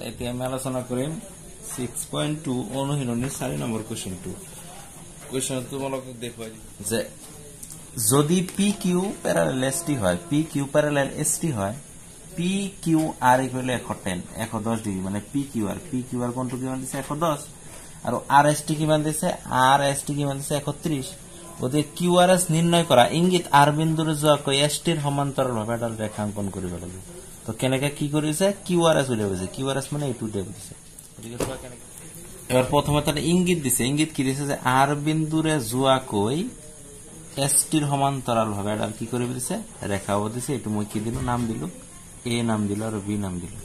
এতিয়া আমি আলোচনা কৰিম 6.2 অনুশীলনী 4 নম্বৰ কোৱেশ্চনটো। কোৱেশ্চনটো তোমালোকক দেখুৱাই যে যদি পি কিউ প্যারালাল এসটি হয়, পি কিউ প্যারালাল এসটি হয়, P Q R equal 110 110 degree, মানে পি কিউ আর কোনটো কিমান দিছে 110 আৰু আর এস টি কিমান দিছে, আর এস টি কিমান দিছে 130। গতিকে কিউ আর এস নির্ণয় কৰা ইংগিত আৰ বিন্দুৰে যোৱাকৈ এস টিৰ সমান্তৰালভাৱে এডাল ৰেখা অংকন কৰিব লাগিব। তো কেনেকে কি কৰিছে, কিউ আৰ এস উলিয়াব দিছে, কিউ আৰ এস মানে এইটো দেব দিছে। গতিকে চোৱা কেনেকে, এবাৰ প্ৰথমে তাতে ইংগিত দিছে, ইংগিত কি দিছে যে আৰ বিন্দুৰে যোৱাকৈ এস টিৰ সমান্তৰালভাৱে এডাল কি কৰিব দিছে, ৰেখা হ'ব দিছে। এইটো মই কি দিলো, নাম দিলো, এ নাম দিলো আৰু বি নাম দিলো।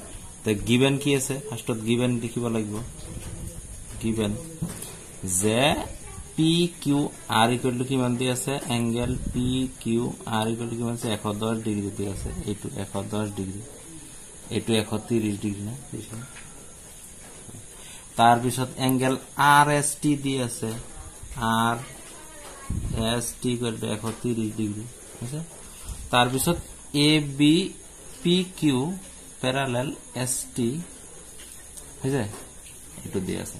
তো গিভেন কি আছে, ফাৰ্ষ্টত গিভেন লিখিব লাগিব। গিভেন যে P Q R equal to কিমান দি আছে, angle P Q R equal to কিমান আছে 110 ডিগ্রি দি আছে। এইটো 110 ডিগ্রি, এইটো 130 ডিগ্রি না। তার পিছত এঙ্গেল আর এস টি দি আছে, আর S T equal to 130 degree আছে। তার পিছত A B P Q parallel S T হয়েছে, এইটো দি আছে।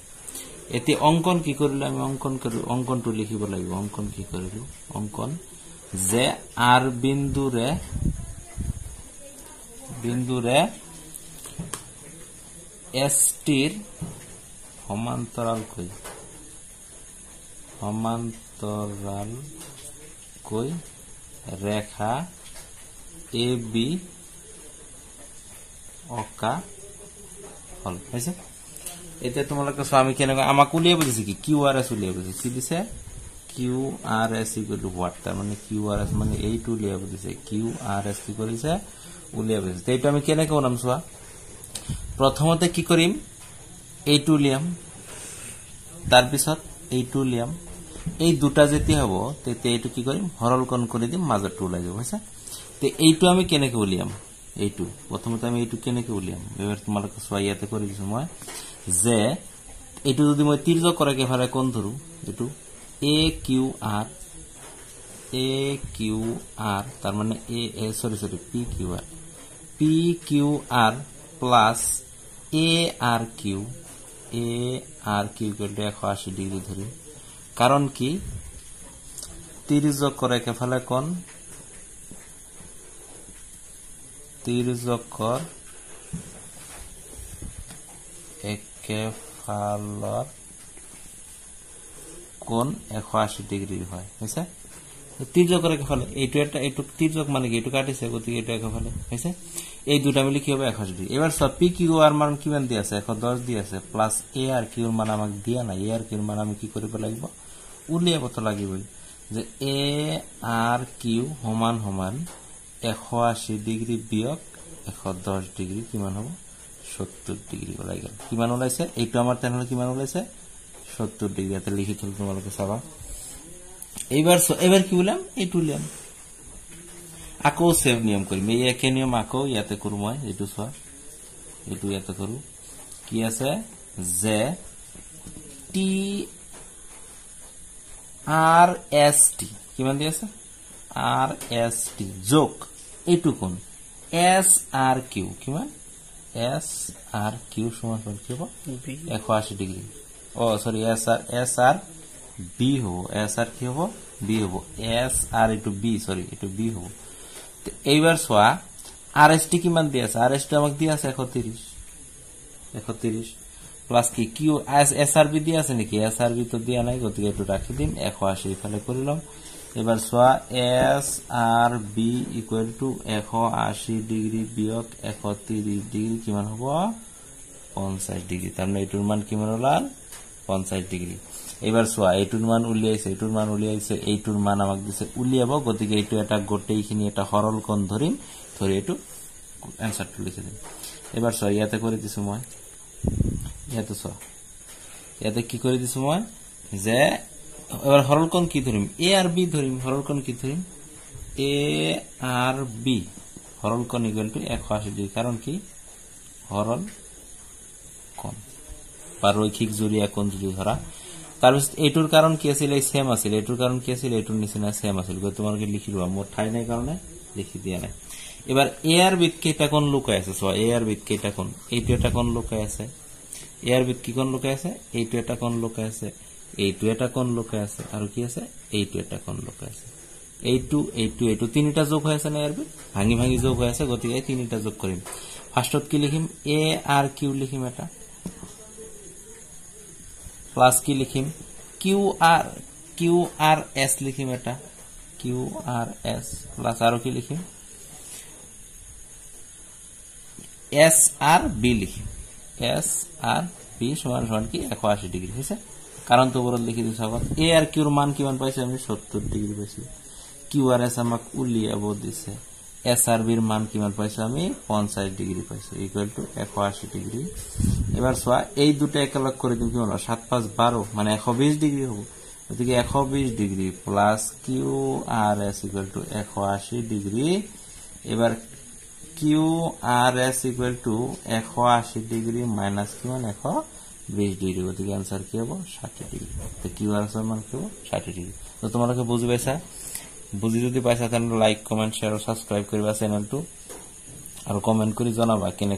এতে অঙ্কন কি কৰিলো, আমি অঙ্কনটো লিখিব লাগিব। অঙ্কন কি কৰিলো, অঙ্কন যে আৰ বিন্দুৰে এস টিৰ সমান্তৰালকৈ ৰেখা এ বি অঁকা হল হৈছে। এতিয়া তোমালোকে চোৱা, আমি কেনেকৈ আমাক উলিয়াব দিছে কি, কিউ আর এস উলিয়াব দিছে। কি দিছে, কিউ আর এস ইকুয়াল টু হোৱাট, তাৰ মানে কিউ আৰ এস মানে এইটো উলিয়াব দিছে। কিউ আৰ এস কি কৰিছে, উলিয়াব দিছে। এইটো আমি কেনেকৈ ওলাম চোৱা, প্ৰথমতে কি কৰিম, এইটো উলিয়াম, তাৰ পিছত এইটো উলিয়াম। এই দুটা যেতিয়া হ'ব তেতিয়া এইটো কি কৰিম, সৰলকৰণ কৰি দিম, মাজৰটো ওলাই যাব হৈছে। তো এইটো আমি কেনেকৈ উলিয়াম, এইটো প্ৰথমতে আমি এইটো কেনেকৈ উলিয়াম, এবাৰ তোমালোকে চোৱা, ইয়াতে কৰি দিছো মই যে এইটো যদি মই তিৰ্যক কৰাকে ফালে কোণ ধৰো, এইটো এ কিউ আর তার মানে P Q R plus A R Q equal to 180 degree ধরি। কারণ কি, তির্যক কৰাকে ফালে কোণ, তিৰ্যকৰ একেফালৰ কোণ 180 ডিগ্ৰি হয় হৈছে। তিৰ্যকৰ একেফালে এইটো তির্যক মানে কি, এইটো কাটিছে, গতিকে এইটো একেফালে হৈছে। এই দুটা মিলি কি হবে 180 ডিগ্রি। এবার সব পি কিউ আর মান কিমান দি আছে, 110 দি আছে, প্লাস এ আর কিউর মান আমাক দিয়া নাই। এ আর কিউর মান আমি কি কৰিব লাগিব, উলিয়াব তো লাগিবই। যে এ আর কিউ সমান সমান 180 ডিগ্রি বিয়োগ 110 ডিগ্রি কিমান হ'ব, 70 ডিগ্রি ওলাই গেল। কিমান ওলাইছে, এইটো আমাৰ তেনেহলে কিমান ওলাইছে, 70 ডিগ্রি। এটা লিখি থলো, তোমালোকে চাবা। এবার কি উলিয়াম, এইটো উলিয়াম, আকৌ সেভ নিয়ম কৰিম। এই একে নিয়ম আকৌ ইয়াতে কৰো মই। এইটো চোৱা, এইটো ইয়াতে কৰো। কি আছে যে টি আর এস টি কিমান দি আছে, আর এস টি যোগ এইটো কোণ এস আর কিউ, কিমান এস আর কিউ সমান কি হব 180 ডিগ্রি। ও সরি, এস আর বি হব, এস আর কি হব, বি হব, এস আর এইটো বি, সরি এইটো বি হব। এইবার চোৱা আর এস টি কিমান দি আছে, আর এস টি আমাক দি আছে 130 প্লাস কি কিউ এস আর বি দি আছে নেকি, এস আর বি তো দিয়া নাই, গতিকে এইটো রাখি দিম, 180 ইফালে কৰি লম। এবাৰ চোৱা S R B equal to 180 degree বিয়োগ 130 ডিগ্ৰি কিমান হব, 50 ডিগ্ৰি। তাৰ মানে এইটোৰ মান কিমান ওলাল, 50 ডিগ্ৰি। এবাৰ চোৱা এইটোৰ মান উলিয়াইছে, এইটোৰ মান আমাক দিছে উলিয়াব, গতিকে এইটো এটা গোটেইখিনি এটা সৰল কোণ ধৰিম, ধৰি এইটো এনসাৰটো লিখি দিম। এবাৰ চোৱা ইয়াতে কৰি দিছো মই, ইয়াতে চোৱা ইয়াতে কি কৰি দিছো মই, যে এবার সরল কোণ কি ধরিম, এ আর বি ধরিম। সরল কোণ কি ধরিম, এ আর বি, সরল কোণ ইকুয়াল টু 180 ডিগ্রি। কারণ কি, সরল কোণ বা রৈখিক জুড়িয়া কোণ যদি ধরা। তাৰপিছত এইটোৰ কাৰণ কি আছিল, এই সেম আছিল। এইটোৰ কাৰণ কি আছিল, এইটোৰ নিচিনা সেম আছিল। তোমালোকে লিখি লোৱা, মোৰ ঠাই নাই কাৰণে লিখি দিয়া নাই। এবাৰ এ আৰ বিত কেইটা কোণ লুকাই আছে চোৱা এ আর বিত কেইটা কোণ এইটো এটা কোণ লুকাই আছে এ আর বিত কি কোণ লুকাই আছে এইটো এটা কোণ লুকাই আছে এইটো এটা কোণ লুকাই আছে আৰু কি আছে এইটো এটা কোণ লুকাই আছে এইটো এইটো এইটো তিনিটা যোগ হৈ আছে না এর বিত ভাঙি ভাঙি যোগ হৈ আছে গতিকে এই তিনিটা যোগ কৰিম ফার্স্টত কি লিখিম এ আর কিউ লিখিম এটা প্লাস কি লিখিম কিউ আর এস লিখিম এটা কিউ আর এস প্লাস আৰু কি লিখিম এস আৰ বি লিখিম এস আৰ বি সমান সমান কি 180 ডিগ্ৰি হইছে কাৰণ তো ওপৰত লিখি দিছো আগত এ আৰ কিউৰ মান কিমান পাইছে আমি 70 ডিগ্ৰি পাইছি কিউ আৰ এস আমাক উলিয়াব দিছে এস আৰ বিৰ মান কিমান পাইছো আমি 50 ডিগ্রি পাইছো ইকুয়াল টু 180 ডিগ্রি এবার সোয়া এই দুটো একেলগ করে দিম কি হলো 7 5 12 মানে 120 ডিগ্রি হবে এদিকে 120 ডিগ্রি প্লাস কিউ আর এস ইকুয়াল টু 180 ডিগ্রি এবার কিউ আর এস ইকুয়াল টু 180 ডিগ্রি মাইনাস কি মান 120 ডিগ্রি ওদিকে आंसर কি হবে 60 ডিগ্রি তো কিউ আর এস এর মান কি হবে 60 ডিগ্রি তো তোমালোকে বুঝি পাইছা বুঝি যদি পাইছা তাহলে লাইক কমেন্ট শেয়ার ও সাবস্ক্রাইব করিবা চ্যানেলটো আর কমেন্ট কৰি জনাবা কেনে